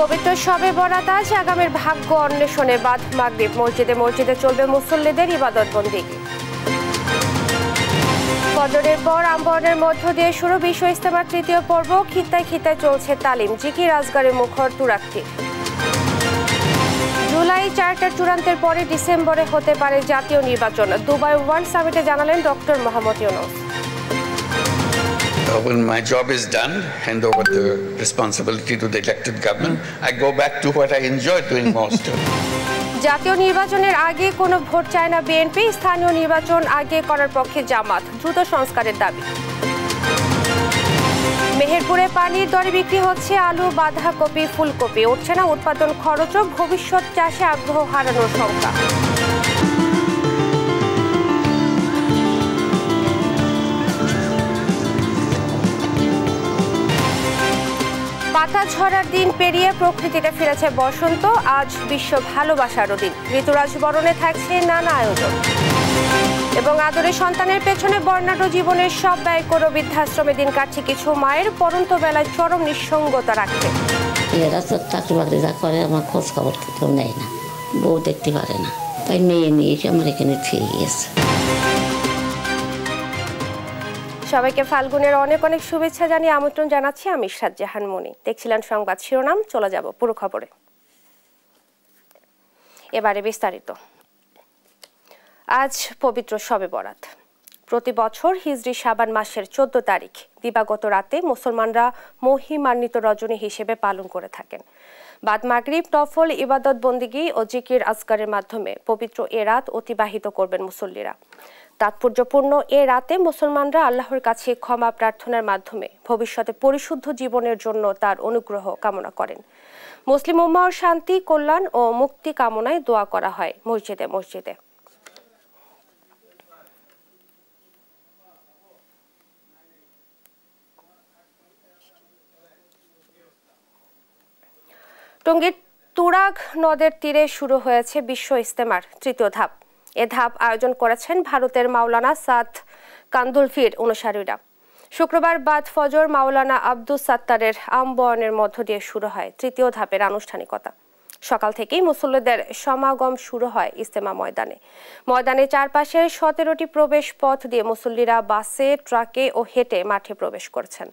পবিত্র শবে বরাত আজ আগামীর ভাগ্য অন্বেষণে বাদ মাগরিব মসজিদে মসজিদে চলবে মুসল্লিদের ইবাদত বন্দেগী। ফজরের পর আম্বনের মধ্য দিয়ে শুরু বিশ্ব ইজতেমার তৃতীয় পর্ব। খিত্তায় খিত্তায় চলছে তালিম, জিকির আজগারে মুখর তুরাক্তি। জুলাই চার্টার চূড়ান্তের পরে ডিসেম্বরে হতে পারে জাতীয় নির্বাচন, দুবাই ওয়ার্ল্ড সামিটে জানালেন doctor Mohammad Yunus. When my job is done, hand over the responsibility to the elected government, I go back to what I enjoy doing most. জাতীয় নির্বাচনের আগে কোনো ভোট চায় না বিএনপি, স্থানীয় নির্বাচন আগে করার পক্ষে জামাত, দ্রুত সংস্কারের দাবি। মেহেরপুরে পানির দরে বিক্রি হচ্ছে আলু, বাঁধাকপি, ফুলকপি, উঠছে না উৎপাদন খরচও, ভবিষ্যৎ চাষে আগ্রহ হারানোর শঙ্কা। পাতা ঝরার দিন পেরিয়ে প্রকৃতিতে ফিরেছে বসন্ত, আজ বিশ্ব ভালোবাসারও দিন। ঋতুরাজ বরণে থাকছে নানা আয়োজন। এবং আদরে সন্তানের পেছনে বর্ণাঢ্য জীবনের সব ব্যয় করে বৃদ্ধাশ্রমে দিন কাটছে কিছু মায়ের, পরন্ত বেলায় চরম নিঃসঙ্গতা রাখছে। এরা তো চাকরি বাকরি যা করে আমার খোঁজ খবর কেউ নেয় না, বউ দেখতে পারে না, তাই মেয়ে নিয়ে এসে আমার এখানে থেকে গিয়েছে। সবাইকে ফাল্গুনের অনেক অনেক শুভেচ্ছা জানিয়ে আমন্ত্রণ জানাচ্ছি আমি ইশরাত জাহান মনি। দেখছিলেন সংবাদ শিরোনাম, চলে যাব পুরো খবরে। এবারে বিস্তারিত। আজ পবিত্র শবে বরাত। প্রতি বছর হিজরি শাবান মাসের 14 তারিখ দিবাগত রাতে মুসলমানরা মহিমান্বিত রজনী হিসেবে পালন করে থাকেন। বাদ মাগরিব নফল ইবাদত বন্দেগী ও জিকির আজকারের মাধ্যমে পবিত্র এ রাত অতিবাহিত করবেন মুসল্লিরা। তাৎপর্যপূর্ণ এ রাতে মুসলমানরা আল্লাহর কাছে ক্ষমা প্রার্থনার মাধ্যমে ভবিষ্যতে পরিশুদ্ধ জীবনের জন্য তার অনুগ্রহ কামনা করেন। মুসলিম উম্মাহর শান্তি, কল্যাণ ও মুক্তি কামনায় দোয়া করা হয় মসজিদে মসজিদে। টঙ্গীর তুরাগ নদের তীরে শুরু হয়েছে বিশ্ব ইজতেমার তৃতীয় ধাপ। এ ধাপ আয়োজন করেছেন ভারতের মাওলানা সাদ কান্দুলফির অনুসারীরা। শুক্রবার বাদ ফজর মাওলানা আব্দুস সাত্তারের আমবয়ানের মধ্য দিয়ে শুরু হয় তৃতীয় ধাপের আনুষ্ঠানিকতা। সকাল থেকেই মুসল্লিদের সমাগম শুরু হয় ইজতেমা ময়দানে। ময়দানের চারপাশে 17টি প্রবেশ পথ দিয়ে মুসল্লিরা বাসে, ট্রাকে ও হেঁটে মাঠে প্রবেশ করছেন।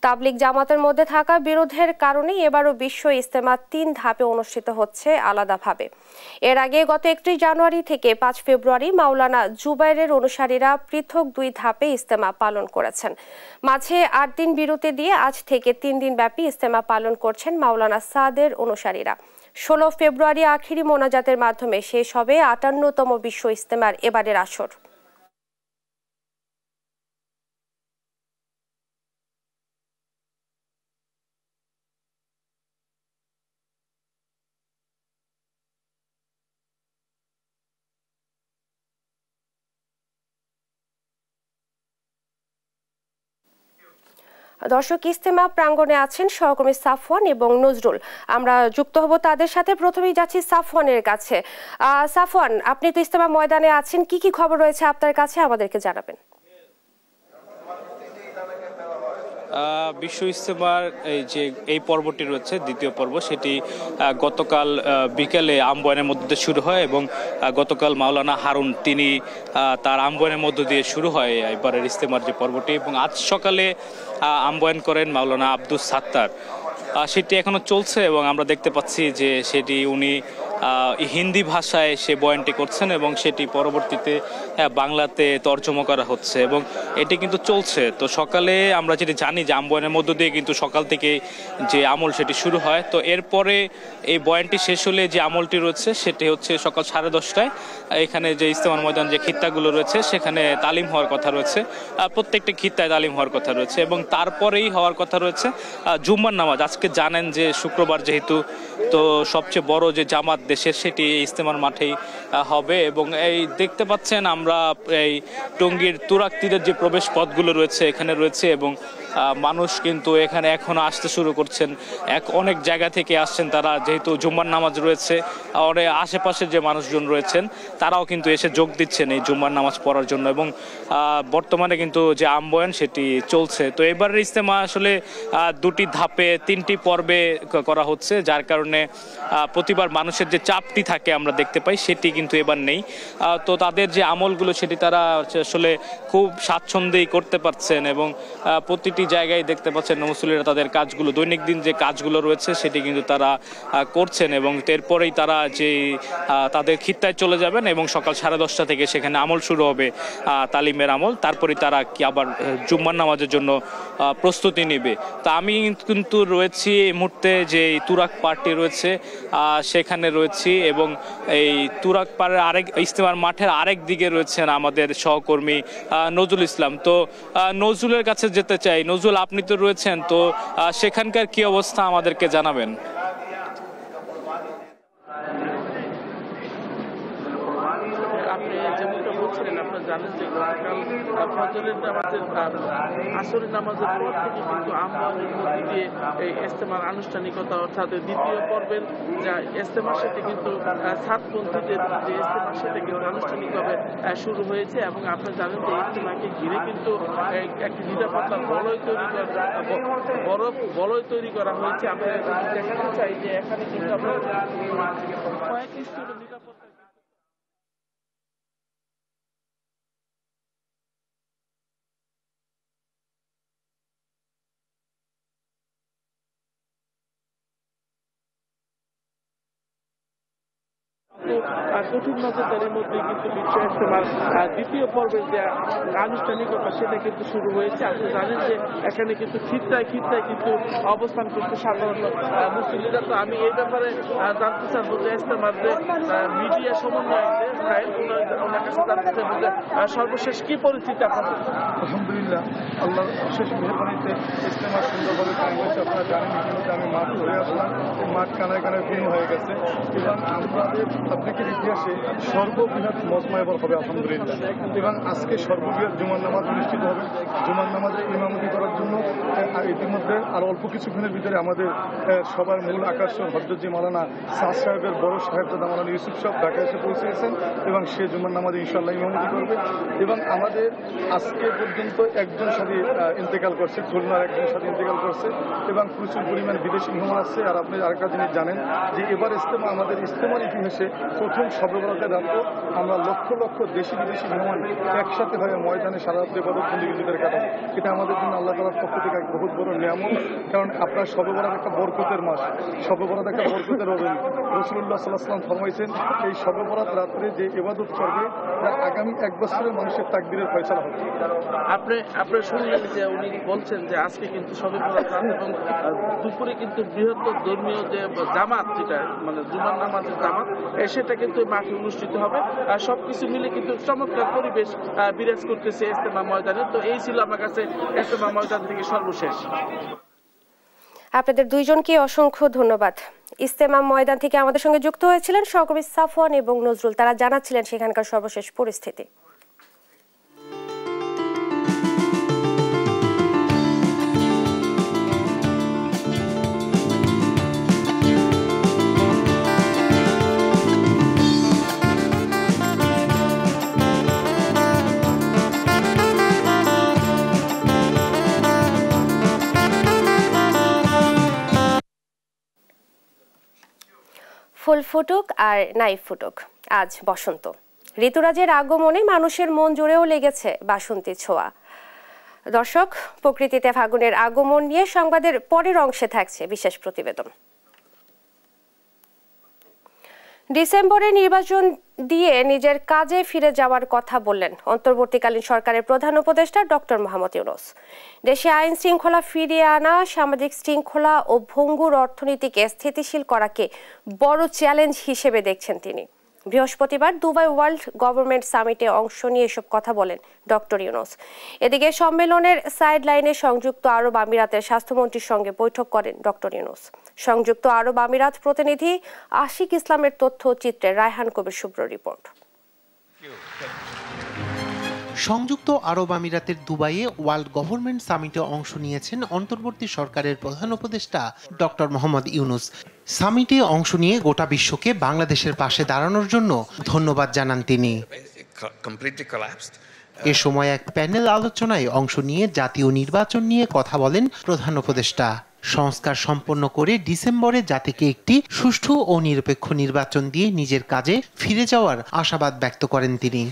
তাবলিগ জামাতের মধ্যে থাকা বিরোধের কারণে এবারও বিশ্ব ইজতেমা 3 ধাপে অনুষ্ঠিত হচ্ছে আলাদাভাবে। এর আগে গত 31 জানুয়ারি থেকে 5 ফেব্রুয়ারি মাওলানা জুবাইরের অনুসারীরা পৃথক 2 ধাপে ইজতেমা পালন করেছেন। মাঝে 8 দিন বিরতি দিয়ে আজ থেকে 3 দিন ব্যাপী ইজতেমা পালন করছেন মাওলানা সাদের অনুসারীরা। 16 ফেব্রুয়ারি আখিরি মোনাজাতের মাধ্যমে শেষ হবে 58তম বিশ্ব ইজতেমার এবারের আসর। দর্শক, ইজতেমা প্রাঙ্গণে আছেন সহকর্মী সাফওয়ান এবং নজরুল। আমরা যুক্ত হব তাদের সাথে। প্রথমেই যাচ্ছি সাফওয়ানের কাছে। সাফওয়ান, আপনি তো ইজতেমা ময়দানে আছেন, কি কি খবর রয়েছে আপনার কাছে আমাদেরকে জানাবেন। বিশ্ব ইজতেমার এই পর্বটি রয়েছে দ্বিতীয় পর্ব, সেটি গতকাল বিকেলে আমবয়ানের মধ্য দিয়ে শুরু হয় এবং গতকাল মাওলানা হারুন তিনি তার আমবয়ানের মধ্য দিয়ে শুরু হয় এবারের ইজতেমার যে পর্বটি, এবং আজ সকালে আমবয়ান করেন মাওলানা আব্দুস সাত্তার। সেটি এখনো চলছে এবং আমরা দেখতে পাচ্ছি যে সেটি উনি হিন্দি ভাষায় সে বয়ানটি করছেন এবং সেটি পরবর্তীতে বাংলাতে তর্জমা করা হচ্ছে এবং এটি কিন্তু চলছে। তো সকালে আমরা যেটি জানি যে আমবয়ানের মধ্য দিয়ে কিন্তু সকাল থেকে যে আমল সেটি শুরু হয়। তো এরপরে এই বয়ানটি শেষ হলে যে আমলটি রয়েছে সেটি হচ্ছে সকাল 10:30টায় এখানে যে ইজতেমার ময়দান যে খিত্তাগুলো রয়েছে সেখানে তালিম হওয়ার কথা রয়েছে, প্রত্যেকটি খিত্তায় তালিম হওয়ার কথা রয়েছে এবং তারপরেই হওয়ার কথা রয়েছে জুম্মার নামাজ। আজকে জানেন যে শুক্রবার যেহেতু, তো সবচেয়ে বড় যে জামাত দেশের সেটি ইজতেমার মাঠেই হবে এবং এই দেখতে পাচ্ছেন আমরা এই টঙ্গীর তুরাগ তীরের যে প্রবেশ পথগুলো রয়েছে এখানে রয়েছে এবং মানুষ কিন্তু এখানে এখনো আসতে শুরু করছেন। অনেক জায়গা থেকে আসছেন তারা, যেহেতু জুম্মার নামাজ রয়েছে, আশেপাশে যে মানুষজন রয়েছেন তারাও কিন্তু এসে যোগ দিচ্ছেন এই জুম্মার নামাজ পড়ার জন্য। এবং বর্তমানে কিন্তু যে আম্বয়ান সেটি চলছে। তো এবারের ইজতেমা আসলে দুটি ধাপে 3টি পর্বে করা হচ্ছে, যার কারণে প্রতিবার মানুষের যে চাপটি থাকে আমরা দেখতে পাই সেটি কিন্তু এবার নেই। তো তাদের যে আমলগুলো সেটি তারা আসলে খুব স্বাচ্ছন্দ্যেই করতে পারছেন এবং প্রতিটি জায়গায় দেখতে পাচ্ছেন মুসল্লিরা তাদের কাজগুলো, দৈনিক দিন যে কাজগুলো রয়েছে সেটি কিন্তু তারা করছেন এবং এরপরেই তারা যে তাদের খিত্তায় চলে যাবেন এবং সকাল 10:30 থেকে সেখানে আমল শুরু হবে, তালিমের আমল। তারপরে তারা কি আবার জুম্মার নামাজের জন্য প্রস্তুতি নেবে। তা আমি কিন্তু রয়েছি এই মুহূর্তে যে তুরাগ পার্টি রয়েছে সেখানে রয়েছি এবং এই তুরাগ পাড়ের আরেক ইজতেমার মাঠের আরেক দিকে রয়েছেন আমাদের সহকর্মী নজরুল ইসলাম। তো নজরুলের কাছে যেতে চাই। নজরুল, আপনি তো রয়েছেন, তো সেখানকার কি অবস্থা আমাদেরকে জানাবেন। আপনি যেমনটা বলছিলেন, আপনারা জানেন যে গতকাল ফজরের নামাজের আসরের নামাজের পর থেকে কিন্তু আম্বয়ানের মধ্যে দিয়ে এই ইজতেমার আনুষ্ঠানিকতা, অর্থাৎ দ্বিতীয় পর্বের যা ইজতেমা সেটি কিন্তু সাতপন্থীদের যে ইজতেমা সেটা কিন্তু আনুষ্ঠানিকভাবে শুরু হয়েছে। এবং আপনারা জানেন যে ইজতেমাকে ঘিরে কিন্তু একটি নিরাপত্তার বলয় তৈরি করা হয়েছে। আমরা দেখতে চাই যে এখানে কিন্তু আমরা কয়েক স্তরের নিরাপত্তা কঠিন নজরদারির মধ্যে কিন্তু বিশ্ব ইজতেমার দ্বিতীয় পর্বের যে আনুষ্ঠানিকতা সেটা কিন্তু শুরু হয়েছে। আপনি জানেন যে এখানে কিন্তু খিত্তায় কিন্তু অবস্থান করছে সাধারণ মুসল্লিরা। তো আমি এই ব্যাপারে জানতে চাবো যে ইজতেমার যে মিডিয়া সমন্বয়ক ওনার কাছে জানতে চাবো যে সর্বশেষ কি পরিস্থিতি আপনাদের? আলহামদুলিল্লাহ, আল্লাহর অশেষ মেহরবানিতে ইজতেমা সুন্দরভাবে কায়েম হয়েছে। আপনারা জানেন ইতিমধ্যে আমি মাঠ ধরে আসলাম, মাঠ কানায় কানায় পূর্ণ হয়ে গেছে এবং আমাদের পাবলিকের ইতিহাসে সর্ববৃহৎ মজমা এবার হবে আলহামদুলিল্লাহ। এবং আজকে সর্ববৃহৎ জুমার নামাজ অনুষ্ঠিত হবে। জুমার নামাজে ইমামতি করার জন্য ইতিমধ্যে আর অল্প কিছুক্ষণের ভিতরে আমাদের সবার মূল আকর্ষণ হযরত মাওলানা সাদ সাহেবের বড় সাহেবজাদা মাওলানা ইউসুফ সাহেব ঢাকা এসে পৌঁছেছেন এবং সে জুমার নামাজে ইনশাআল্লাহ ইমামতি করবে। এবং আমাদের আজকে পর্যন্ত একজন সাথী ইন্তেকাল করছে, খুলনার একজন সাথী ইন্তেকাল করছে এবং প্রচুর পরিমাণ বিদেশি মেহমান আসছে। আর আপনি আরেকটা জিনিস জানেন যে এবার ইজতেমা আমাদের ইজতেমার ইতিহাসে প্রথম শবে বরাতের রাত আমরা লক্ষ লক্ষ দেশি বিদেশি মেহমান একসাথে হয়ে ময়দানে সারা রাত্রে ইবাদতবন্দির ভিতরে কাটাবো। এটা আমাদের জন্য আল্লাহ তাআলার পক্ষ থেকে এক বহুত বড় নিয়ামত। কারণ আপনার শবে বরাত একটা বরকতের মাস, শবে বরাত একটা বরকতের রজনী। রাসূলুল্লাহ সাল্লাল্লাহু আলাইহি ওয়াসাল্লাম ফরমাইছেন এই শবে বরাত রাত্রে যে ইবাদত করবে তার আগামী 1 বছরের মানুষের তাকদীরের ফয়সালা হবে। আপনি শুনলেন যে উনি বলছেন যে আজকে কিন্তু শবে বরাত রাত এবং দুপুরে কিন্তু বৃহত্তর ধর্মীয় যে জামাত, যেটা মানে জুমার নামাজের জামাত, সেটা কিন্তু মাঠে অনুষ্ঠিত হবে। আর সবকিছু মিলে কিন্তু চমৎকার পরিবেশ বিরাজ করতেছে ইজতেমা ময়দানে। তো এই ছিল আমার কাছে ইজতেমা ময়দান থেকে সর্বশেষ। আপনাদের দুইজনকে অসংখ্য ধন্যবাদ। ইজতেমা ময়দান থেকে আমাদের সঙ্গে যুক্ত হয়েছিলেন সহকর্মী সাফওয়ান এবং নজরুল। তারা জানাচ্ছিলেন সেখানকার সর্বশেষ পরিস্থিতি। ফুল ফুটুক আর নাই ফুটুক, আজ বসন্ত। ঋতুরাজের আগমনে মানুষের মন জুড়েও লেগেছে বাসন্তী ছোঁয়া। দর্শক, প্রকৃতিতে ফাগুনের আগমন নিয়ে সংবাদের পরের অংশে থাকছে বিশেষ প্রতিবেদন। ডিসেম্বরে নির্বাচন দিয়ে নিজের কাজে ফিরে যাওয়ার কথা বললেন অন্তর্বর্তীকালীন সরকারের প্রধান উপদেষ্টা ডক্টর মোহাম্মদ ইউনূস। দেশে আইন শৃঙ্খলা ফিরিয়ে আনা, সামাজিক শৃঙ্খলা ও ভঙ্গুর অর্থনীতিকে স্থিতিশীল করাকে বড় চ্যালেঞ্জ হিসেবে দেখছেন তিনি। বৃহস্পতিবার দুবাই ওয়ার্ল্ড গভর্নমেন্ট সামিটে অংশ নিয়ে এসব কথা বলেন ডক্টর ইউনূস। এদিকে সম্মেলনের সাইড লাইনে সংযুক্ত আরব আমিরাতের স্বাস্থ্যমন্ত্রীর সঙ্গে বৈঠক করেন ডক্টর ইউনূস। সংযুক্ত আরব আমিরাত প্রতিনিধি আশিক ইসলামের তথ্যচিত্রে রায়হান কবির শুভ্র রিপোর্ট। সংযুক্ত আরব আমিরাতের দুবাইয়ে ওয়ার্ল্ড গভর্নমেন্ট সামিটে অংশ নিয়েছেন অন্তর্বর্তী সরকারের প্রধান উপদেষ্টা ডক্টর মোহাম্মদ ইউনূস। সামিটে অংশ নিয়ে গোটা বিশ্বকে বাংলাদেশের পাশে দাঁড়ানোর জন্য ধন্যবাদ জানান তিনি। এ সময় এক প্যানেল আলোচনায় অংশ নিয়ে জাতীয় নির্বাচন নিয়ে কথা বলেন প্রধান উপদেষ্টা। সংস্কার সম্পন্ন করে ডিসেম্বরে জাতিকে একটি সুষ্ঠু ও নিরপেক্ষ নির্বাচন দিয়ে নিজের কাজে ফিরে যাওয়ার আশাবাদ ব্যক্ত করেন তিনি।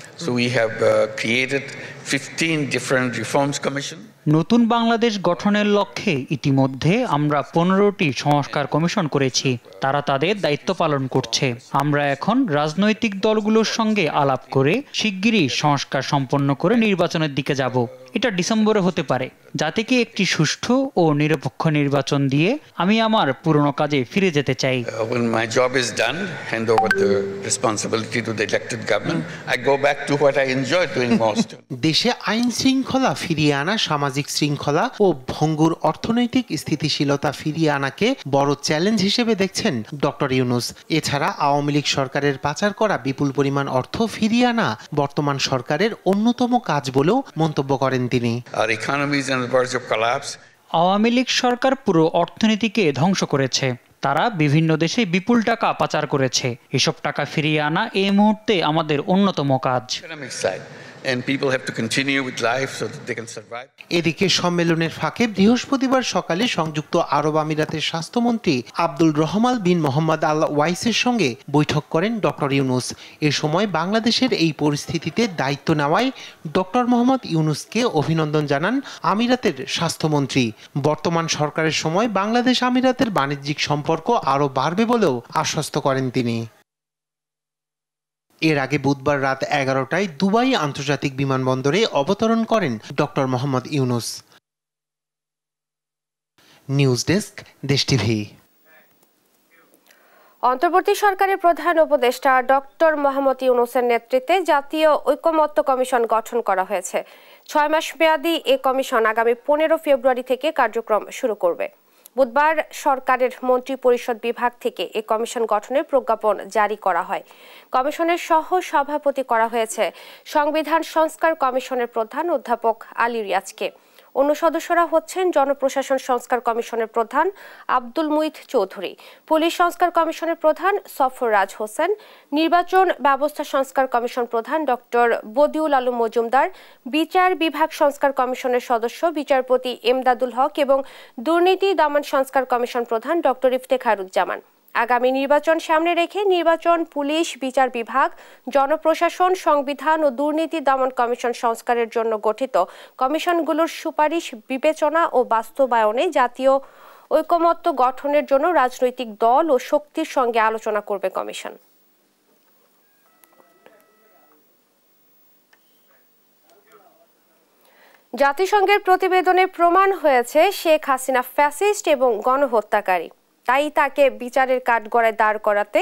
নতুন বাংলাদেশ গঠনের লক্ষ্যে ইতিমধ্যে আমরা 15টি সংস্কার কমিশন করেছি, তারা তাদের দায়িত্ব পালন করছে। আমরা এখন রাজনৈতিক দলগুলোর সঙ্গে আলাপ করে শিগগিরই সংস্কার সম্পন্ন করে নির্বাচনের দিকে যাব। এটা ডিসেম্বরে হতে পারে। জাতিকে একটি সুষ্ঠু ও নিরপেক্ষ নির্বাচন দিয়ে আমি আমার পুরনো কাজে ফিরে যেতে চাই। When my job is done, hand over the responsibility to the elected government. I go back to what I enjoy doing most. দেশে আইন শৃঙ্খলা ফিরিয়ে আনা, সামাজিক শৃঙ্খলা ও ভঙ্গুর অর্থনৈতিক স্থিতিশীলতা ফিরিয়ে আনাকে বড় চ্যালেঞ্জ হিসেবে দেখছেন ডক্টর ইউনূস। এছাড়া আওয়ামী লীগ সরকারের পাচার করা বিপুল পরিমাণ অর্থ ফিরিয়ে আনা বর্তমান সরকারের অন্যতম কাজ বলেও মন্তব্য করেন তিনি। Our economy is on the verge of collapse. Awami League সরকার পুরো অর্থনীতিকে ধ্বংস করেছে। তারা বিভিন্ন দেশে বিপুল টাকা পাচার করেছে। এসব টাকা ফিরিয়ে আনা এই মুহূর্তে আমাদের অন্যতম কাজ। এদিকে সম্মেলনের ফাঁকে বৃহস্পতিবার সকালে সংযুক্ত আরব আমিরাতের স্বাস্থ্যমন্ত্রী আব্দুল রহমান বিন মোহাম্মদ আল ওয়াইসের সঙ্গে বৈঠক করেন ডক্টর ইউনূস। এ সময় বাংলাদেশের এই পরিস্থিতিতে দায়িত্ব নেওয়ায় ডক্টর মোহাম্মদ ইউনূসকে অভিনন্দন জানান আমিরাতের স্বাস্থ্যমন্ত্রী। বর্তমান সরকারের সময় বাংলাদেশ আমিরাতের বাণিজ্যিক সম্পর্ক আরও বাড়বে বলেও আশ্বস্ত করেন তিনি। এর আগে বুধবার রাত 11টায় দুবাই আন্তর্জাতিক বিমানবন্দরে অবতরণ করেন doctor Mohammad Yunus. News desk, দেশ টিভি। অন্তর্বর্তী সরকারের প্রধান উপদেষ্টা ডক্টর মোহাম্মদ ইউনূসের নেতৃত্বে জাতীয় ঐকমত্য কমিশন গঠন করা হয়েছে। 6 মাস মেয়াদী এই কমিশন আগামী 15 ফেব্রুয়ারি থেকে কার্যক্রম শুরু করবে। বুধবার সরকারের মন্ত্রী পরিষদ বিভাগ থেকে এই কমিশন গঠনের প্রজ্ঞাপন জারি করা হয়। কমিশনের সহ সভাপতি করা হয়েছে সংবিধান সংস্কার কমিশনের প্রধান অধ্যাপক আলী রিয়াজকে। অন্য সদস্যরা হচ্ছেন জনপ্রশাসন সংস্কার কমিশনের প্রধান আব্দুল মুইত চৌধুরী, পুলিশ সংস্কার কমিশনের প্রধান সফররাজ হোসেন, নির্বাচন ব্যবস্থা সংস্কার কমিশন প্রধান ডক্টর বদিউল আলম মজুমদার, বিচার বিভাগ সংস্কার কমিশনের সদস্য বিচারপতি এমদাদুল হক এবং দুর্নীতি দমন সংস্কার কমিশন প্রধান ডক্টর ইফতেখারুজ্জামান। আগামী নির্বাচন সামনে রেখে নির্বাচন, পুলিশ, বিচার বিভাগ, জনপ্রশাসন, সংবিধান ও দুর্নীতি দমন কমিশন সংস্কারের জন্য গঠিত কমিশনগুলোর সুপারিশ বিবেচনা ও বাস্তবায়নে জাতীয় ঐকমত্য গঠনের জন্য রাজনৈতিক দল ও শক্তির সঙ্গে আলোচনা করবে কমিশন। জাতিসংঘের প্রতিবেদনে প্রমাণ হয়েছে শেখ হাসিনা ফ্যাসিস্ট এবং গণহত্যাকারী। তাই তাকে বিচারের কাঠগড়ায় দাঁড় করাতে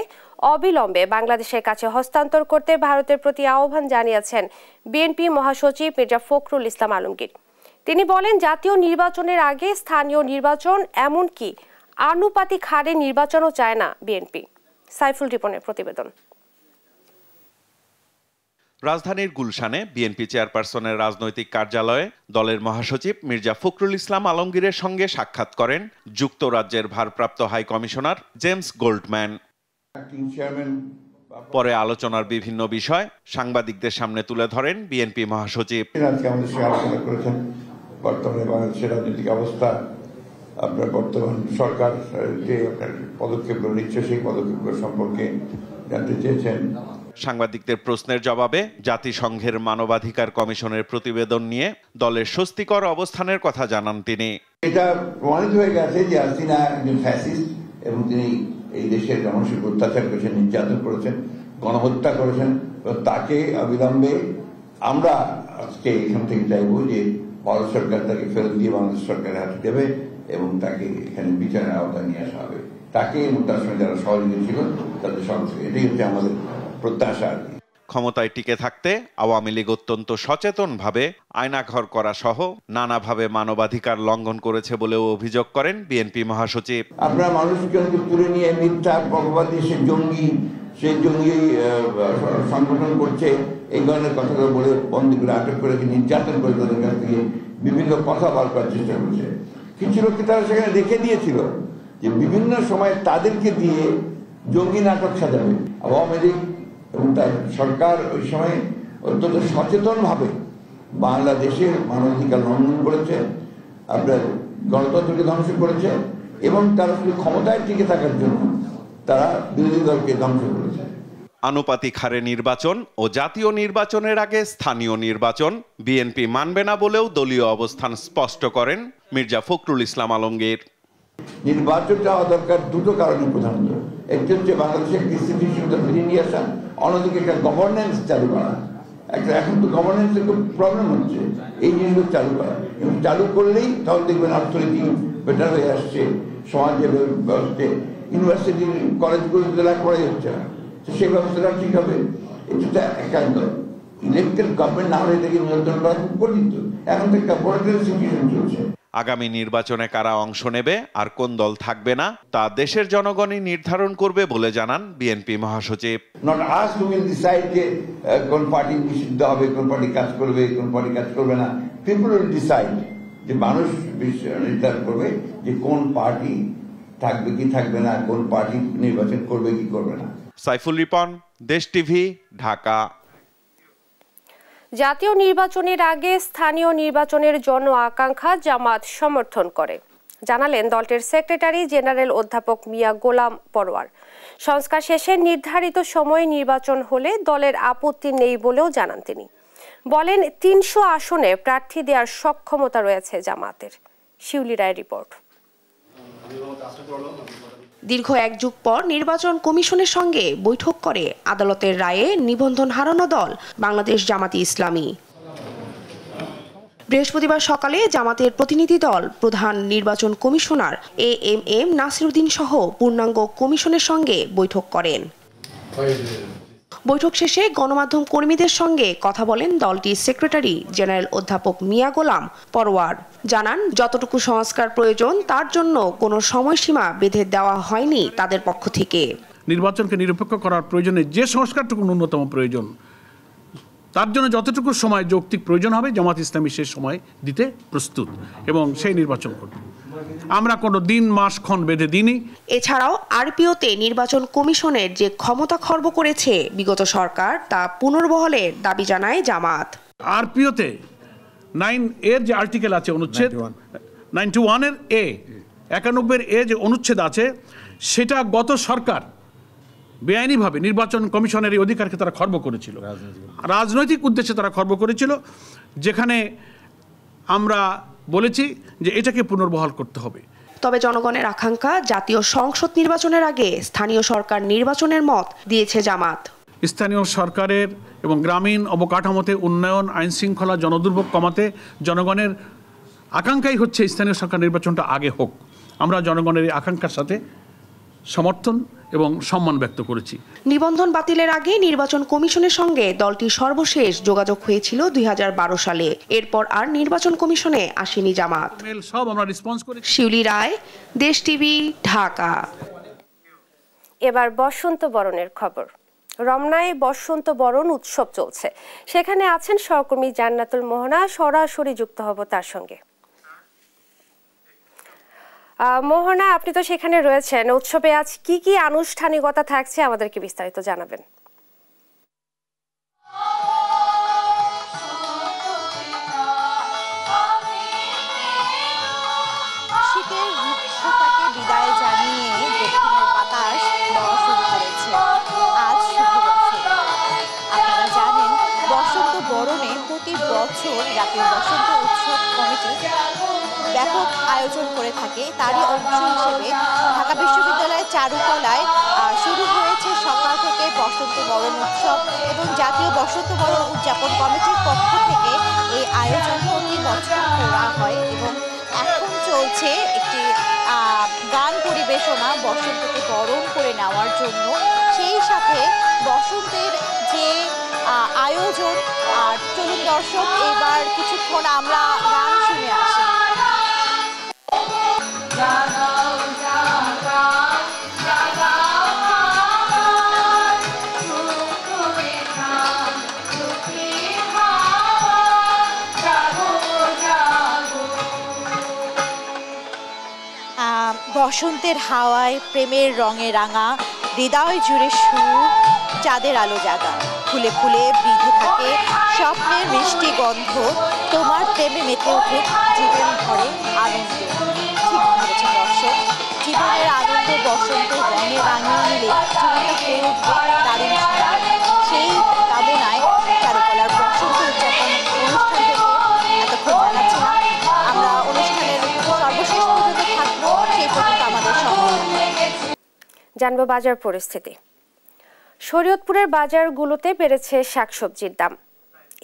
অবিলম্বে বাংলাদেশের কাছে হস্তান্তর করতে ভারতের প্রতি আহ্বান জানিয়েছেন বিএনপি মহাসচিব মির্জা ফখরুল ইসলাম আলমগীর। তিনি বলেন, জাতীয় নির্বাচনের আগে স্থানীয় নির্বাচন, এমনকি আনুপাতিক হারে নির্বাচনও চায় না বিএনপি। সাইফুল রিপনের প্রতিবেদন। রাজধানীর গুলশানে বিএনপি চেয়ারপারসনের রাজনৈতিক কার্যালয়ে দলের মহাসচিব মির্জা ফখরুল ইসলাম আলমগীরের সঙ্গে সাক্ষাৎ করেন যুক্তরাজ্যের ভারপ্রাপ্ত হাই কমিশনার জেমস গোল্ডম্যান। পরে আলোচনার বিভিন্ন বিষয় সাংবাদিকদের সামনে তুলে ধরেন বিএনপি মহাসচিব। বর্তমানে বাংলাদেশের রাজনৈতিক অবস্থা, আপনার বর্তমান সরকার যে পদক্ষেপগুলো নিচ্ছে সেই পদক্ষেপগুলো সম্পর্কে জানতে চেয়েছেন। সাংবাদিকদের প্রশ্নের জবাবে জাতিসংঘের মানবাধিকার কমিশনের প্রতিবেদন নিয়ে দলের স্বস্তিকর অবস্থানের কথা জানান তিনি। এটা প্রমাণিত হয়ে গেছে যে হাসিনা একজন ফ্যাসিস্ট এবং তিনি এই দেশের মানুষের অত্যাচার করেছেন, নির্যাতন করেছেন, গণহত্যা করেছেন। তাকে অবিলম্বে আমরা আজকে এখান থেকে চাইব যে ভারত সরকার তাকে ফেরত দিয়ে বাংলাদেশ সরকারের হাতে দেবে এবং তাকে এখানে বিচারের আওতায় নিয়ে আসা হবে। তাকে এবং তার সঙ্গে যারা সহযোগী ছিল তাদের সঙ্গে, এটাই হচ্ছে আমাদের প্রত্যাশা। ক্ষমতায় টিকে থাকতে আওয়ামী লীগ অত্যন্ত সচেতনভাবে আয়নাঘর করা সহ নানাভাবে মানবাধিকার লঙ্ঘন করেছে বলেও অভিযোগ করেন বিএনপি মহাসচিব। আপনারা মানুষকে তুলে নিয়ে মিথ্যা প্রভাবাদী, সে জঙ্গি, সে জঙ্গি সংগঠন করছে এই ধরনের কথাগুলো বলে বন্দী করে আটক করে নির্যাতন করে তাদের কাছ থেকে বিভিন্ন কথা বার করার চেষ্টা করছে। কিছু লোককে তারা সেখানে রেখে দিয়েছিল যে বিভিন্ন সময় তাদেরকে দিয়ে জঙ্গি নাটক সাজাবে। আওয়ামী লীগ এবং তার সরকার ওই সময় অত্যন্ত সচেতনভাবে বাংলাদেশের মানবাধিকার লঙ্ঘন করেছে, আপনার গণতন্ত্রকে ধ্বংস করেছে এবং তারা শুধু ক্ষমতায় টিকে থাকার জন্য তারা বিরোধী দলকে ধ্বংস করেছে। আনুপাতিক হারে নির্বাচন ও জাতীয় নির্বাচনের আগে স্থানীয় নির্বাচন বিএনপি মানবে না বলেও দলীয় অবস্থান স্পষ্ট করেন মির্জা ফখরুল ইসলাম আলমগীর। নির্বাচনটা হওয়া দরকার দুটো কারণে প্রধানত। একটি হচ্ছে বাংলাদেশের একটি স্থিতিশীলতা ফিরিয়ে নিয়ে আসা, অন্যদিকে একটা গভর্নেন্স চালু করা। এখন তো গভর্নেন্সের খুব প্রবলেম হচ্ছে, এই জিনিসগুলো চালু করা এবং চালু করলেই তখন দেখবেন অর্থনীতি বেটার হয়ে আসছে, সমাজের ব্যবস্থা, ইউনিভার্সিটি কলেজগুলোতে লেখাপড়াই হচ্ছে না, তো সেই ব্যবস্থাটা ঠিক হবে। এটা একান্ত ইলেকটেড গভর্নমেন্ট না হলে এটাকে নিয়ন্ত্রণ করা খুব কঠিন। এখন তো একটা ভোলাটাইল সিচুয়েশন চলছে। আগামী নির্বাচনে কারা অংশ নেবে আর কোন দল থাকবে না তা দেশের জনগণই নির্ধারণ করবে বলে জানান বিএনপি মহাসচিব। Not us who will decide যে কোন পার্টি নিষিদ্ধ হবে, কোন পার্টি কাজ করবে, কোন পার্টি কাজ করবে না। পিপল উইল ডিসাইড, যে মানুষ নির্ধারণ করবে যে কোন পার্টি থাকবে কি থাকবে না, কোন পার্টি নির্বাচন করবে কি করবে না। সাইফুল রিপন, দেশ টিভি, ঢাকা। জাতীয় নির্বাচনের আগে স্থানীয় নির্বাচনের জন্য আকাঙ্ক্ষা জামাত সমর্থন করে, জানালেন দলটির সেক্রেটারি জেনারেল অধ্যাপক মিয়া গোলাম পরোয়ার। সংস্কার শেষে নির্ধারিত সময়ে নির্বাচন হলে দলের আপত্তি নেই বলেও জানান তিনি। বলেন ৩০০ আসনে প্রার্থী দেওয়ার সক্ষমতা রয়েছে জামাতের। শিউলি রায়ের রিপোর্ট। দীর্ঘ এক যুগ পর নির্বাচন কমিশনের সঙ্গে বৈঠক করে আদালতের রায়ে নিবন্ধন হারানো দল বাংলাদেশ জামাতি ইসলামী। বৃহস্পতিবার সকালে জামাতের প্রতিনিধি দল প্রধান নির্বাচন কমিশনার এএমএম নাসির উদ্দিন সহ পূর্ণাঙ্গ কমিশনের সঙ্গে বৈঠক করেন। বৈঠক শেষে গণমাধ্যম কর্মীদের সঙ্গে কথা বলেন দলটির সেক্রেটারি জেনারেল অধ্যাপক মিয়া গোলাম পরোয়ার। জানান, যতটুকু সংস্কার প্রয়োজন তার জন্য কোনো সময়সীমা বেঁধে দেওয়া হয়নি তাদের পক্ষ থেকে। নির্বাচনকে নিরপেক্ষ করার প্রয়োজনে যে সংস্কারটুকু ন্যূনতম প্রয়োজন, তার জন্য যতটুকু সময় যৌক্তিক প্রয়োজন হবে জামাত ইসলামী সে সময় দিতে প্রস্তুত এবং সেই নির্বাচন করবে। আমরা কোনো দিন মাস ক্ষণ বেঁধে দিইনি। এছাড়াও আরপিওতে নির্বাচন কমিশনের যে ক্ষমতা খর্ব করেছে বিগত সরকার, তা পুনর্বহলের দাবি জানায় জামাত। আরপিওতে 9 এর যে আর্টিকেল আছে, অনুচ্ছেদ 91 এর এ, 91 এ যে অনুচ্ছেদ আছে, সেটা গত সরকার বেআইনিভাবে নির্বাচন কমিশনের এই অধিকারকে তারা খর্ব করেছিল, রাজনৈতিক উদ্দেশ্যে তারা খর্ব করেছিল, যেখানে আমরা বলেছি যে এটাকে পুনর্বহাল করতে হবে। তবে জনগণের আকাঙ্ক্ষা জাতীয় সংসদ নির্বাচনের আগে স্থানীয় সরকার নির্বাচনের মত দিয়েছে জামাত। স্থানীয় সরকারের এবং গ্রামীণ অবকাঠামোতে উন্নয়ন, আইন শৃঙ্খলা, জনদুর্ভোগ কমাতে জনগণের আকাঙ্ক্ষাই হচ্ছে স্থানীয় সরকার নির্বাচনটা আগে হোক। আমরা জনগণের এই আকাঙ্ক্ষার সাথে সমর্থন এবং সম্মান ব্যক্ত করেছি। নিবন্ধন বাতিলের আগে নির্বাচন কমিশনের সঙ্গে দলটির সর্বশেষ যোগাযোগ হয়েছিল 2012 সালে। এরপর আর নির্বাচন কমিশনে আসেনি জামাত। সব আমরা রেসপন্স করেছি। শিউলি রায়, দেশ টিভি, ঢাকা। এবার বসন্ত বরণের খবর। রমনায় বসন্ত বরণ উৎসব চলছে, সেখানে আছেন সহকর্মী জান্নাতুল মোহনা। সরাসরি যুক্ত হব তার সঙ্গে। মোহনা, আপনি তো সেখানে রয়েছেন, উৎসবে আজ কি কি আনুষ্ঠানিকতা থাকছে আমাদেরকে বিস্তারিত জানাবেন। শীতের রুক্ষতাকে বিদায় জানিয়ে দক্ষিণের বাতাস বওয়া শুরু করেছে আজ শুভ বসন্ত। আপনারা জানেন, বসন্ত বরণে প্রতি বছর জাতীয় বসন্ত উৎসব কমিটি ব্যাপক আয়োজন করে থাকে। তারই অংশ হিসেবে ঢাকা বিশ্ববিদ্যালয়ের চারুকলায় শুরু হয়েছে সকাল থেকে বসন্ত বরণ উৎসব এবং জাতীয় বসন্ত বরণ উদযাপন কমিটির পক্ষ থেকে এই আয়োজন প্রতি বছর করা হয় এবং এখন চলছে একটি গান পরিবেশনা বসন্তকে বরণ করে নেওয়ার জন্য। সেই সাথে বসন্তের যে আয়োজন, আর চলুন দর্শক এবার কিছুক্ষণ আমরা গান শুনে আসি। বসন্তের হাওয়ায় প্রেমের রঙে রাঙা, হৃদয় জুড়ে সুর, চাঁদের আলো জাগা, ফুলে ফুলে বিধে থাকে স্বপ্নের মিষ্টি গন্ধ, তোমার প্রেমে মেতে উঠে জীবন ভরে আনন্দ। ঠিক ধরেছেন দর্শক, জীবনের আনন্দ বসন্তের রঙে রাঙিয়ে নিলে জীবনটা হয়ে উঠবে দারুণ সুন্দর। সেই কামনায় চারুকলার বসন্ত উদযাপন অনুষ্ঠান থেকে এতক্ষণ জানাচ্ছিলাম। আমরা অনুষ্ঠানের সর্বশেষ পর্যন্ত থাকবো, সেই পর্যন্ত আমাদের সঙ্গে। জানবো বাজার পরিস্থিতি। শরীয়তপুরের বাজারগুলোতে বেড়েছে শাকসবজির দাম।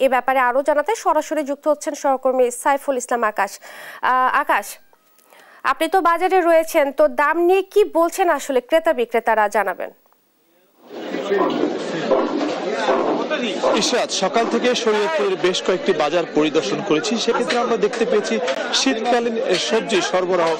এ ব্যাপারে আরো জানাতে সরাসরি যুক্ত হচ্ছেন সহকর্মী সাইফুল ইসলাম আকাশ। আকাশ, আপনি তো বাজারে রয়েছেন, তো দাম নিয়ে কি বলছেন আসলে ক্রেতা বিক্রেতারা, জানাবেন। ইশরাত, সকাল থেকে শরীয়তপুরের বেশ কয়েকটি বাজার পরিদর্শন করেছি। সেক্ষেত্রে আমরা দেখতে পেয়েছি শীতকালীন সবজি সরবরাহ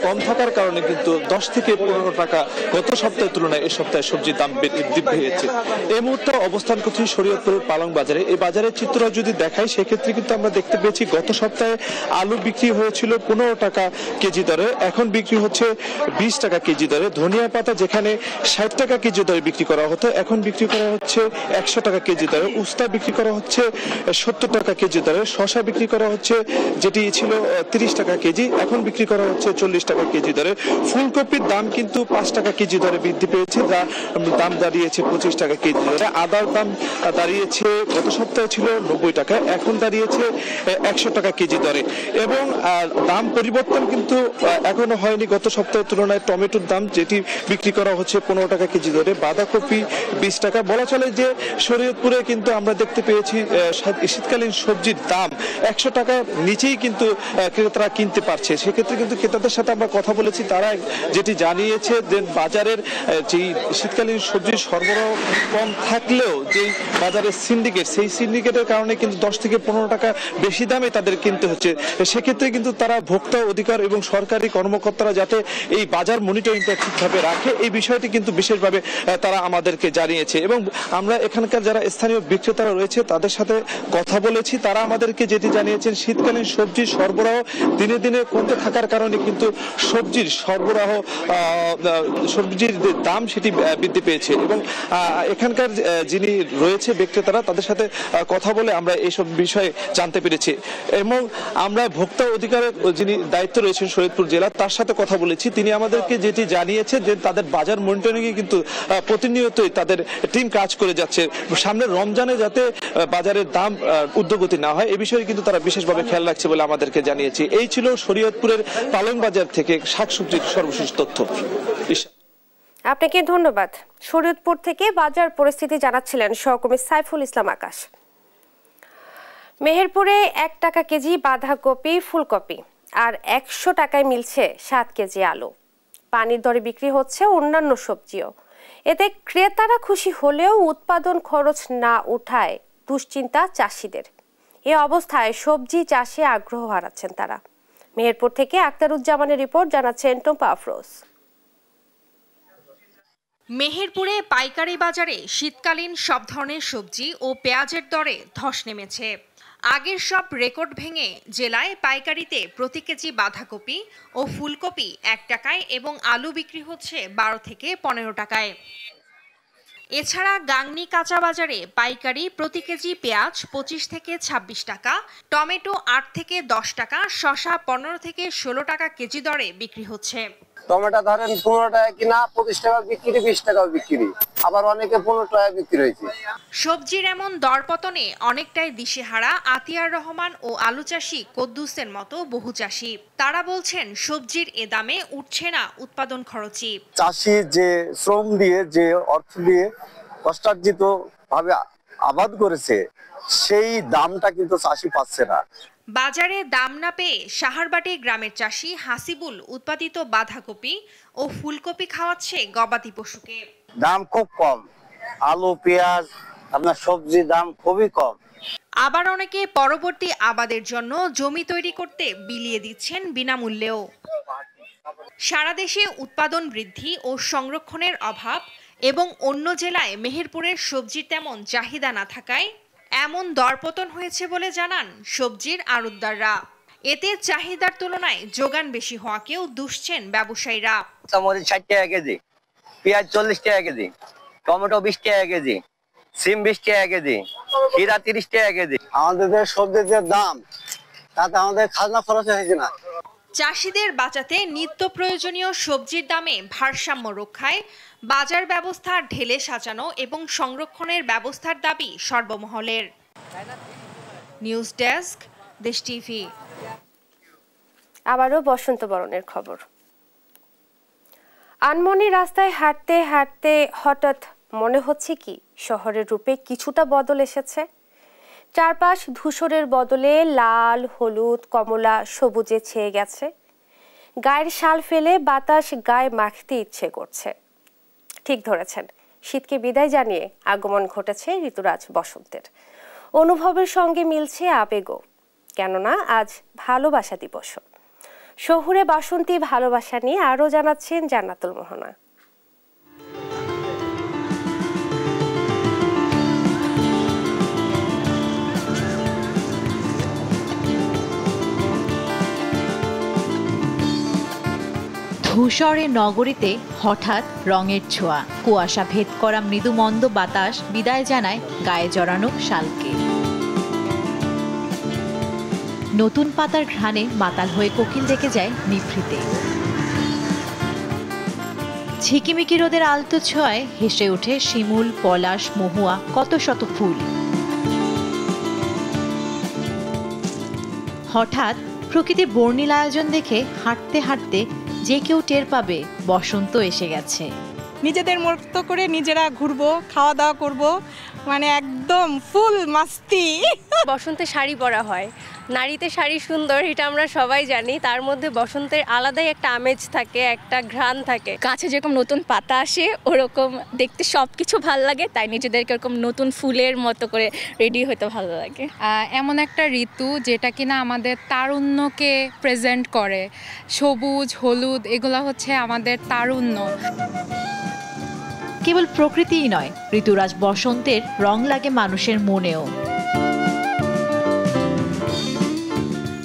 কম থাকার কারণে কিন্তু 10 থেকে 15 টাকা গত সপ্তাহের তুলনায় এ সপ্তাহে সবজির দাম বৃদ্ধি পেয়েছে। এই মুহূর্তে অবস্থান করছি শরীয়তপুরের পালং বাজারে। এই বাজারের চিত্র যদি দেখাই, সেক্ষেত্রে কিন্তু আমরা দেখতে পেয়েছি গত সপ্তাহে আলু বিক্রি হয়েছিল 15 টাকা কেজি দরে, এখন বিক্রি হচ্ছে 20 টাকা কেজি দরে। ধনিয়া পাতা যেখানে 60 টাকা কেজি দরে বিক্রি করা হতো, এখন বিক্রি করা হচ্ছে 100 টাকা কেজি দরে। উস্তা বিক্রি করা হচ্ছে 70 টাকা কেজি দরে। শসা বিক্রি করা হচ্ছে, যেটি ছিল 30 টাকা কেজি, এখন বিক্রি করা হচ্ছে 40 টাকা কেজি দরে। ফুলকপির দাম কিন্তু 5 টাকা কেজি দরে বৃদ্ধি পেয়েছে, যা দাম দাঁড়িয়েছে 25 টাকা কেজি দরে। আদার দাম দাঁড়িয়েছে, গত সপ্তাহে ছিল 90 টাকা, এখন দাঁড়িয়েছে 100 টাকা কেজি দরে। এবং দাম পরিবর্তন কিন্তু এখনো হয়নি গত সপ্তাহের তুলনায়। টমেটোর দাম যেটি বিক্রি করা হচ্ছে 15 টাকা কেজি দরে, বাঁধাকপি 20 টাকা। বলা চলে যে শরীয়তপুরে কিন্তু আমরা দেখতে পেয়েছি শীতকালীন সবজির দাম 100 টাকার নিচেই কিন্তু ক্রেতারা কিনতে পারছে। সেক্ষেত্রে কিন্তু ক্রেতাদের সাথে আমরা কথা বলেছি, তারা যেটি জানিয়েছে যে বাজারের যেই শীতকালীন সবজির সরবরাহ কম থাকলেও যেই বাজারের সিন্ডিকেট, সেই সিন্ডিকেটের কারণে কিন্তু 10 থেকে 15 টাকা বেশি দামে তাদের কিনতে হচ্ছে। সেক্ষেত্রে কিন্তু তারা ভোক্তা অধিকার এবং সরকারি কর্মকর্তারা যাতে এই বাজার মনিটরিংটা ঠিকভাবে রাখে, এই বিষয়টি কিন্তু বিশেষভাবে তারা আমাদেরকে জানিয়েছে। এবং আমরা এখানকার যারা স্থানীয় বিক্রেতারা রয়েছে তাদের সাথে কথা বলেছি, তারা আমাদেরকে যেটি জানিয়েছেন, শীতকালীন সবজির সরবরাহ দিনে দিনে কমতে থাকার কারণে কিন্তু সবজির সরবরাহ, সবজির দাম সেটি বৃদ্ধি পেয়েছে। এবং এখানকার যিনি রয়েছে বিক্রেতারা, তাদের সাথে কথা বলে আমরা এইসব বিষয়ে জানতে পেরেছি। এবং আমরা ভোক্তা অধিকারের যিনি দায়িত্ব রয়েছেন শরীয়তপুর জেলা, তার সাথে কথা বলেছি। তিনি আমাদেরকে যেটি জানিয়েছে যে তাদের বাজার মনিটরিংয়ে কিন্তু প্রতিনিয়তই তাদের টিম কাজ করে যাচ্ছে। সামনে রমজানে যাতে বাজারের দাম ঊর্ধ্বগতি না হয়, এই বিষয়ে কিন্তু তারা বিশেষভাবে খেয়াল রাখছে বলে আমাদেরকে জানিয়েছে। এই ছিল শরীয়তপুরের পালং বাজার থেকে শাকসবজির সর্বশেষ তথ্য। আপনাকে ধন্যবাদ। শরীয়তপুর থেকে বাজার পরিস্থিতি জানাচ্ছিলেন সহকর্মী সাইফুল ইসলাম আকাশ। মেহেরপুরে 1 টাকা কেজি বাঁধাকপি, ফুলকপি আর 100 টাকায় মিলছে 7 কেজি আলু। পানির দরে বিক্রি হচ্ছে অন্যান্য সবজিও। এতে ক্রেতারা খুশি হলেও উৎপাদন খরচ না উঠায় দুশ্চিন্তা চাষিদের। এ অবস্থায় সবজি চাষে আগ্রহ হারাচ্ছেন তারা। মেহেরপুর থেকে আক্তারুজ্জামানের রিপোর্ট, জানাচ্ছেন টুম্পা আফরোজ। মেহেরপুরে পাইকারি বাজারে শীতকালীন সব ধরনের সবজি ও পেঁয়াজের দরে ধস নেমেছে। আগের সব রেকর্ড ভেঙে জেলায় পাইকারিতে প্রতি কেজি বাঁধাকপি ও ফুলকপি 1 টাকায় এবং আলু বিক্রি হচ্ছে 12 থেকে 15 টাকায়। এছাড়া গাংনী কাঁচা বাজারে পাইকারি প্রতি কেজি পেঁয়াজ 25 থেকে 26 টাকা, টমেটো 8 থেকে 10 টাকা, শসা 15 থেকে 16 টাকা কেজি দরে বিক্রি হচ্ছে। টমেটো ধরেন 15 টাকা কিনা, 25 টাকা বিক্রি, 20 টাকা বিক্রি, আবার অনেকে 15 টাকা বিক্রি হয়েছে। সবজির এমন দরপতনে অনেকটাই দিশেহারা আতিয়ার রহমান ও আলু চাষি কদ্দুসের মতো বহু চাষি। তারা বলছেন সবজির এ দামে উঠছে না উৎপাদন খরচই। চাষি যে শ্রম দিয়ে, যে অর্থ দিয়ে কষ্টার্জিত ভাবে আবাদ করেছে, সেই দামটা কিন্তু চাষি পাচ্ছে না। বাজারে দাম না পেয়ে সাহারবাটি গ্রামের চাষি হাসিবুল উৎপাদিত বাঁধাকপি ও ফুলকপি খাওয়াচ্ছে গবাদি পশুকে। দাম খুব কম, আলু পেঁয়াজ আপনার সবজির দাম খুবই কম। আবার অনেকে পরবর্তী আবাদের জন্য জমি তৈরি করতে বিলিয়ে দিচ্ছেন বিনামূল্যেও। সারা দেশে উৎপাদন বৃদ্ধি ও সংরক্ষণের অভাব এবং অন্য জেলায় মেহেরপুরের সবজির তেমন চাহিদা না থাকায় এমন দরপতন হয়েছে বলে জানান সবজির আড়তদাররা। এতে চাহিদার তুলনায় যোগান বেশি হওয়াকেও দুষছেন ব্যবসায়ীরা। মরিচ 60 টাকা কেজি, পেঁয়াজ 40 টাকা কেজি, টমেটো 20 টাকা কেজি, সিম 20 টাকা কেজি, ক্ষীরা 30 টাকা কেজি। আমাদের যে সবজির যে দাম তাতে আমাদের খাজনা খরচ হয়েছে না। চাষিদের বাঁচাতে নিত্য প্রয়োজনীয় সবজির দামে ভারসাম্য রক্ষায় বাজার ব্যবস্থা ঢেলে সাজানো এবং সংরক্ষণের ব্যবস্থার দাবি সর্বমহলের। নিউজ ডেস্ক, দেশ টিভি। আবারও বসন্ত বরণের খবর। আনমনি রাস্তায় হাঁটতে হাঁটতে হঠাৎ মনে হচ্ছে কি শহরের রূপে কিছুটা বদল এসেছে। চারপাশ ধূসরের বদলে লাল, হলুদ, কমলা, সবুজে ছেয়ে গেছে। গায়ের শাল ফেলে বাতাস গায়ে মাখতে ইচ্ছে করছে। ঠিক ধরেছেন, শীতকে বিদায় জানিয়ে আগমন ঘটেছে ঋতুরাজ বসন্তের। অনুভবের সঙ্গে মিলছে আবেগও, কেননা আজ ভালোবাসা দিবস। শহুরে বাসন্তী ভালোবাসা নিয়ে আরও জানাচ্ছেন জান্নাতুল মোহনা। ধূসরের নগরীতে হঠাৎ রঙের ছোঁয়া, কুয়াশা ভেদ করা মৃদু মন্দ বাতাস বিদায় জানায় গায়ে জড়ানো শালকে। নতুন পাতার ঘ্রাণে মাতাল হয়ে কোকিল ডেকে যায় নিভৃতে। ঝিকিমিকি রোদের আলতো ছোঁয়ায় হেসে ওঠে শিমুল, পলাশ, মহুয়া, কত শত ফুল। হঠাৎ প্রকৃতির বর্ণিল আয়োজন দেখে হাঁটতে হাঁটতে যে কেউ টের পাবে বসন্ত এসে গেছে। নিজেদের মতো করে নিজেরা ঘুরবো, খাওয়া দাওয়া করব, মানে একদম ফুল মাস্তি। বসন্তে শাড়ি পরা হয়, নারীতে শাড়ি সুন্দর, এটা আমরা সবাই জানি। তার মধ্যে বসন্তের আলাদাই একটা আমেজ থাকে, একটা ঘ্রাণ থাকে। গাছে যেরকম নতুন পাতা আসে ওরকম দেখতে সব কিছু ভালো লাগে, তাই নিজেদেরকে এরকম নতুন ফুলের মতো করে রেডি হতে ভালো লাগে। এমন একটা ঋতু যেটা কিনা আমাদের তারুণ্যকে প্রেজেন্ট করে। সবুজ, হলুদ এগুলো হচ্ছে আমাদের তারুণ্য। কেবল প্রকৃতিই নয়, ঋতুরাজ বসন্তের রং লাগে মানুষের মনেও।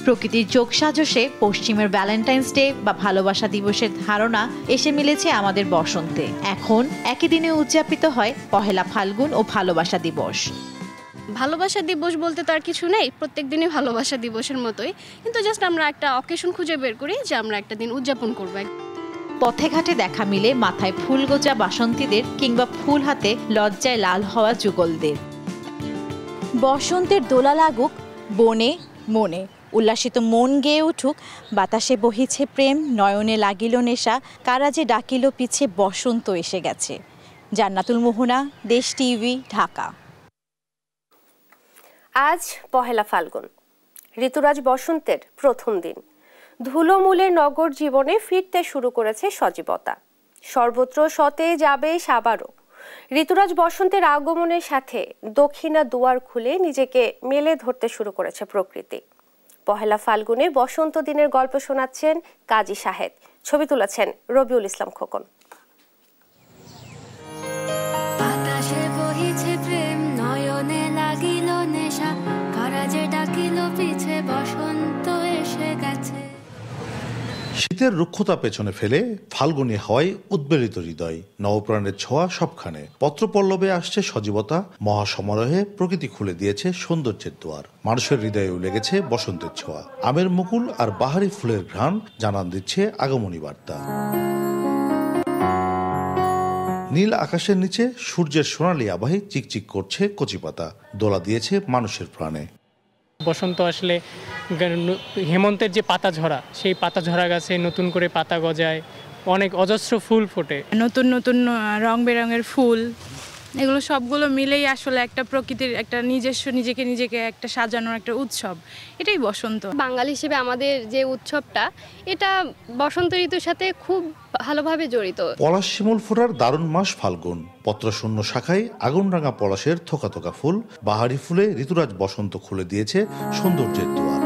প্রকৃতির যোগসাজশে পশ্চিমের ভ্যালেন্টাইন্স ডে বা ভালোবাসা দিবসের ধারণা এসে মিলেছে আমাদের বসন্তে। এখন একই দিনে উদযাপিত হয় পহেলা ফাল্গুন ও ভালোবাসা দিবস। ভালোবাসা দিবস বলতে তো আর কিছু নেই, প্রত্যেক দিনই ভালোবাসা দিবসের মতোই, কিন্তু জাস্ট আমরা একটা অকেশন খুঁজে বের করি যে আমরা একটা দিন উদযাপন করব। পথে ঘাটে দেখা মিলে মাথায় ফুল গোজা বাসন্তীদের, কিংবা ফুল হাতে লজ্জায় লাল হওয়া যুগলদের। বসন্তের দোলা লাগুক বনে মনে, উল্লাসিত মন গেয়ে উঠুক, বাতাসে বহিছে প্রেম, নয়নে লাগিল নেশা, কারা যে ডাকিল পিছে বসন্ত এসে গেছে। জান্নাতুল মোহনা, দেশ টিভি, ঢাকা। আজ পহেলা ফাল্গুন, ঋতুরাজ বসন্তের প্রথম দিন। ধুলোমূলের নগর জীবনে ফিরতে শুরু করেছে সজীবতা। সর্বত্র সতেজ আবেশ আবারও। ঋতুরাজ বসন্তের আগমনের সাথে দক্ষিণা দুয়ার খুলে নিজেকে মেলে ধরতে শুরু করেছে প্রকৃতি। পহেলা ফাল্গুনে বসন্ত দিনের গল্প শোনাচ্ছেন কাজী শাহেদ, ছবি তুলেছেন রবিউল ইসলাম খোকন। শীতের রুক্ষতা পেছনে ফেলে ফাল্গুনী হাওয়ায় উদ্বেলিত হৃদয়, নবপ্রাণের ছোঁয়া সবখানে। পত্রপল্লবে আসছে সজীবতা, মহাসমারোহে প্রকৃতি খুলে দিয়েছে সৌন্দর্যের দুয়ার। মানুষের হৃদয়েও লেগেছে বসন্তের ছোঁয়া। আমের মুকুল আর বাহারি ফুলের ঘ্রাণ জানান দিচ্ছে আগমনী বার্তা। নীল আকাশের নিচে সূর্যের সোনালী আবাহে চিকচিক করছে কচিপাতা, দোলা দিয়েছে মানুষের প্রাণে। বসন্ত আসলে হেমন্তের যে পাতা ঝরা, সেই পাতা ঝরা গাছে নতুন করে পাতা গজায়, অনেক অজস্র ফুল ফোটে, নতুন নতুন রং বেরঙের ফুল, এগুলো সবগুলো মিলেই আসলে একটা প্রকৃতির একটা নিজস্ব নিজেকে একটা সাজানোর একটা উৎসব। এটাই বসন্ত। বাঙালি হিসেবে আমাদের যে উৎসবটা, এটা বসন্ত ঋতুর সাথে খুব ভালোভাবে জড়িত। পলাশ শিমুল ফোটার দারুণ মাস ফাল্গুন। পত্রশূন্য শাখায় আগুন রাঙা পলাশের থোকা থোকা ফুল, বাহারি ফুলে ঋতুরাজ বসন্ত খুলে দিয়েছে সৌন্দর্যের দুয়ার।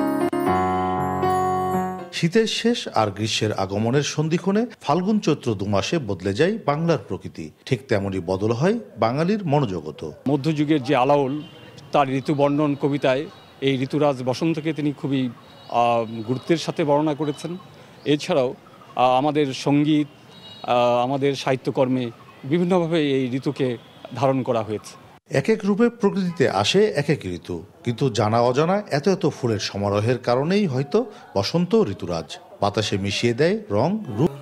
শীতের শেষ আর গ্রীষ্মের আগমনের সন্ধিক্ষণে ফাল্গুন চৈত্র দুমাসে বদলে যায় বাংলার প্রকৃতি। ঠিক তেমনই বদল হয় বাঙালির মনোজগত। মধ্যযুগের যে আলাওল, তার ঋতু বর্ণন কবিতায় এই ঋতুরাজ বসন্তকে তিনি খুবই গুরুত্বের সাথে বর্ণনা করেছেন। এছাড়াও আমাদের সঙ্গীত, আমাদের সাহিত্যকর্মে বিভিন্নভাবে এই ঋতুকে ধারণ করা হয়েছে। এক এক রূপে প্রকৃতিতে আসে এক এক ঋতু, কিন্তু জানা অজানা এত এত ফুলের সমারোহের কারণেই হয়তো বসন্ত ঋতুরাজ বাতাসে মিশিয়ে দেয় রং রূপ।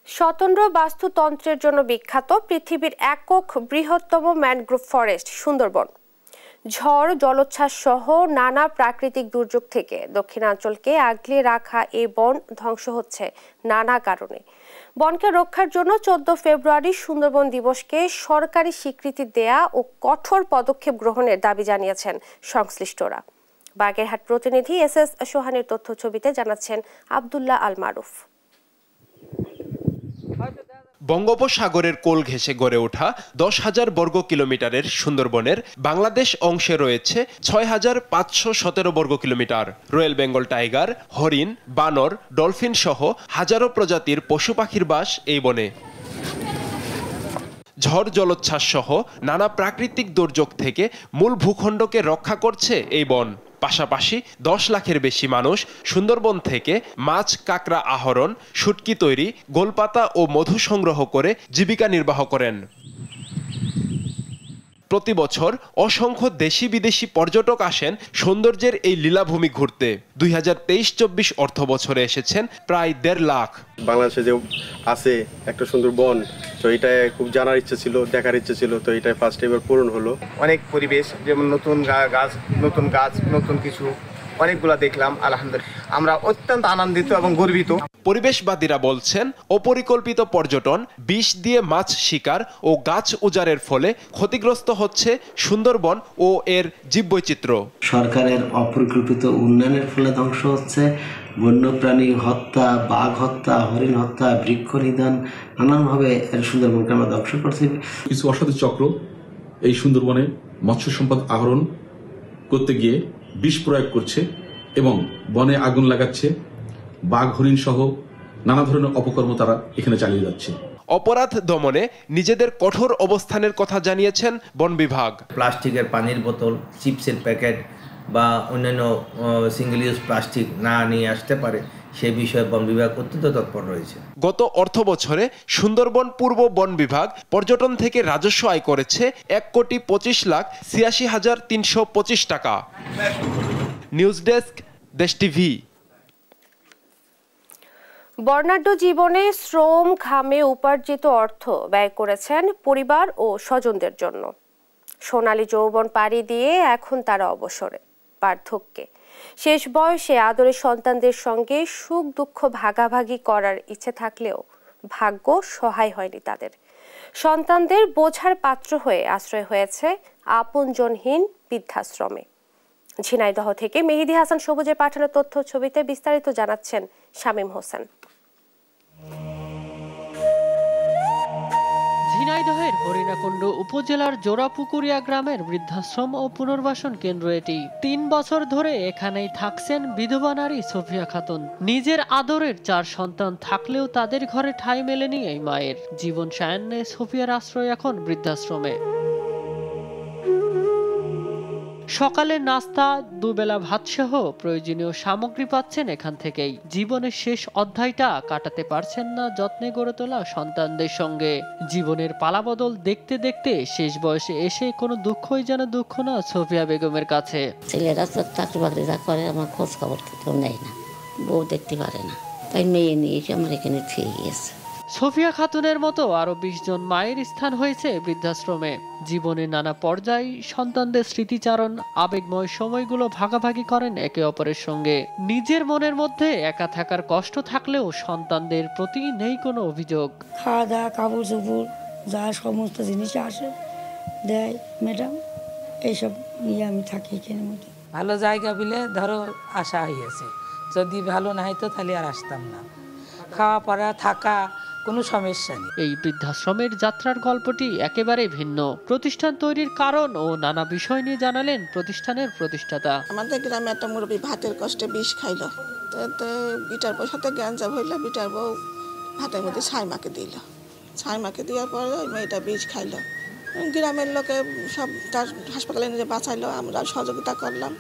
স্বতন্ত্র বাস্তুতন্ত্রের জন্য বিখ্যাত পৃথিবীর একক বৃহত্তম ম্যানগ্রোভ ফরেস্ট সুন্দরবন। ঝড়, জলোচ্ছ্বাস সহ নানা প্রাকৃতিক দুর্যোগ থেকে দক্ষিণাঞ্চলকে আগলে রাখা এই বন ধ্বংস হচ্ছে নানা কারণে। বনকে রক্ষার জন্য 14 ফেব্রুয়ারি সুন্দরবন দিবসকে সরকারি স্বীকৃতি দেয়া ও কঠোর পদক্ষেপ গ্রহণের দাবি জানিয়েছেন সংশ্লিষ্টরা। বাগেরহাট প্রতিনিধি SS সোহানের তথ্য ছবিতে জানাচ্ছেন আব্দুল্লাহ আল মারুফ। বঙ্গোপসাগরের কোল ঘেঁষে গড়ে ওঠা 10,000 বর্গ কিলোমিটারের সুন্দরবনের বাংলাদেশ অংশে রয়েছে 6,517 বর্গ কিলোমিটার। রয়্যাল বেঙ্গল টাইগার, হরিণ, বানর, ডলফিন সহ হাজারো প্রজাতির পশু পাখির বাস এই বনে। ঝড়, জলোচ্ছ্বাস সহ নানা প্রাকৃতিক দুর্যোগ থেকে মূল ভূখণ্ডকে রক্ষা করছে এই বন। পাশাপাশি 10 লাখের বেশি মানুষ সুন্দরবন থেকে মাছ, কাঁকড়া আহরণ, শুটকি তৈরি, গোলপাতা ও মধু সংগ্রহ করে জীবিকা নির্বাহ করেন। প্রতি বছর অসংখ্য দেশি বিদেশি পর্যটক আসেন সৌন্দর্যের এই লীলাভূমি ঘুরতে। 2023-24 অর্থ বছরে এসেছেন প্রায় 1.5 লাখ। বাংলাদেশে যে আছে একটা সুন্দর বন, তো এটা খুব জানার ইচ্ছে ছিল, দেখার ইচ্ছে ছিল, তো এটা ফার্স্ট এবার পূরণ হলো। অনেক পরিবেশ, যেমন নতুন গাছ, নতুন কিছু অনেকগুলা দেখলাম। আলহামদুলিল্লাহ আমরা অত্যন্ত আনন্দিত এবং গর্বিত। পরিবেশবাদীরা বলছেন অপরিকল্পিত পর্যটন, বিষ দিয়ে মাছ শিকার ও গাছ উজাড়ের ফলে ক্ষতিগ্রস্ত হচ্ছে সুন্দরবন ও এর জীববৈচিত্র্য। সরকারের অপরিকল্পিত উন্নয়নের ফলে ধ্বংস হচ্ছে বন্যপ্রাণী হত্যা, বাঘ হত্যা, হরিণ হত্যা, বৃক্ষ নিধন, নানানভাবে সুন্দরবনকে আমরা ধ্বংস করছি। কিছু অসাধু চক্র এই সুন্দরবনে মৎস্য সম্পদ আহরণ করতে গিয়ে বিষ প্রয়োগ করছে এবং বনে আগুন লাগাচ্ছে, বাঘ, হরিণ সহ নানা ধরনের অপকর্ম তারা এখানে চালিয়ে যাচ্ছে। অপরাধ দমনে নিজেদের কঠোর অবস্থানের কথা জানিয়েছেন বন বিভাগ। প্লাস্টিকের পানির বোতল, চিপসের প্যাকেট বা অন্যান্য সিঙ্গেল ইউজ প্লাস্টিক না নিয়ে আসতে পারে সে বিষয়ে বন বিভাগ অত্যন্ত তৎপর রয়েছে। গত অর্থ বছরে সুন্দরবন পূর্ব বন বিভাগ পর্যটন থেকে রাজস্ব আয় করেছে 1,25,86,325 টাকা। নিউজ ডেস্ক, দেশ টিভি। বর্ণাঢ্য জীবনে শ্রম, ঘামে উপার্জিত অর্থ ব্যয় করেছেন পরিবার ও স্বজনদের জন্য। সোনালী যৌবন পাড়ি দিয়ে এখন তারা অবসরে, বার্ধক্যে। শেষ বয়সে আদরের সন্তানদের সঙ্গে সুখ দুঃখ ভাগাভাগি করার ইচ্ছে থাকলেও ভাগ্য সহায় হয়নি তাদের। সন্তানদের বোঝার পাত্র হয়ে আশ্রয় হয়েছে আপনজনহীন বৃদ্ধাশ্রমে। ঝিনাইদহ থেকে মেহেদী হাসান সবুজের পাঠানো তথ্য ছবিতে বিস্তারিত জানাচ্ছেন শামীম হোসেন। ঝিনাইদহের হরিণাকুণ্ড উপজেলার জোড়াপুকুরিয়া গ্রামের বৃদ্ধাশ্রম ও পুনর্বাসন কেন্দ্র এটি। 3 বছর ধরে এখানেই থাকছেন বিধবা নারী সোফিয়া খাতুন। নিজের আদরের 4 সন্তান থাকলেও তাদের ঘরে ঠাঁই মেলেনি এই মায়ের। জীবন সায়ান্নে সোফিয়ার আশ্রয় এখন বৃদ্ধাশ্রমে। সকালে নাস্তা, দুবেলা ভাতসহ প্রয়োজনীয় সামগ্রী পাচ্ছেন এখান থেকেই। জীবনের শেষ অধ্যায়টা কাটাতে পারছেন না যত্নে গড়ে তোলা সন্তানদের সঙ্গে। জীবনের পালাবদল দেখতে দেখতে শেষ বয়সে এসে কোনো দুঃখই যেন দুঃখ না সোফিয়া বেগমের কাছে। ছেলেরা তো চাকরি বাকরি যা করে, আমার খোঁজ খবর কেউ নেয় না, বউ দেখতে পারে না, তাই মেয়ে নিয়ে এসে আমার এখানে থেকে গিয়েছে। সোফিয়া খাতুনের মতো আরো 20 জন মায়ের স্থান হয়েছে বৃদ্ধাশ্রমে। জীবনের নানা পর্যায়ে সন্তানদের স্মৃতিচারণ, আবেগময় সময়গুলো ভাগাভাগি করেন একে অপরের সঙ্গে। নিজের মনের মধ্যে একা থাকার কষ্ট থাকলেও সন্তানদের প্রতি নেই কোনো অভিযোগ। খাওয়া দাওয়া, কাপড় চোপড়, যা সমস্ত জিনিস আসে দেয় ম্যাডাম, এইসব নিয়ে আমি থাকি এখানের মধ্যে। ভালো জায়গা বলে ধরো আসা হয়েছে, যদি ভালো না হইতো তাহলে আর আসতাম না। খাওয়া পড়া থাকা কোনো সমস্যা নেই। এই বৃদ্ধাশ্রমের যাত্রার গল্পটি একেবারে ভিন্ন। প্রতিষ্ঠান তৈরির কারণ ও নানা বিষয় নিয়ে জানালেন প্রতিষ্ঠানের প্রতিষ্ঠাতা। আমাদের গ্রামে একটা মুরব্বী ভাতের কষ্টে বিষ খাইলো, তো বিটার বউ সাথে গ্যাঞ্জা হইলো, বিটার বউ ভাতের মধ্যে ছাই মাকে দিল। ছাই মাকে দেওয়ার পরে ওই মেয়েটা বিষ খাইলো। গ্রামের লোকে সব তার হাসপাতালে নিয়ে বাঁচাইলো, আমরা সহযোগিতা করলাম।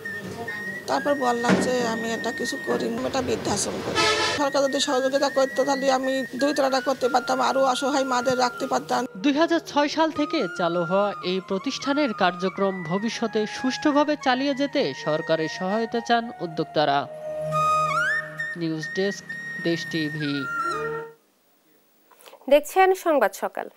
তারপর বললাম যে আমি এটা কিছু করি, এটা বৃদ্ধাশ্রম করি। সরকার যদি সহযোগিতা করতো তাহলে আমি 2 তলাটা করতে পারতাম, আরো অসহায় মাদের রাখতে পারতাম। 2006 সাল থেকে চালু হওয়া এই প্রতিষ্ঠানের কার্যক্রম ভবিষ্যতে সুষ্ঠুভাবে চালিয়ে যেতে সরকারের সহায়তা চান উদ্যোক্তারা। নিউজ ডেস্ক, দেশ টিভি। দেখছেন সংবাদ সকাল।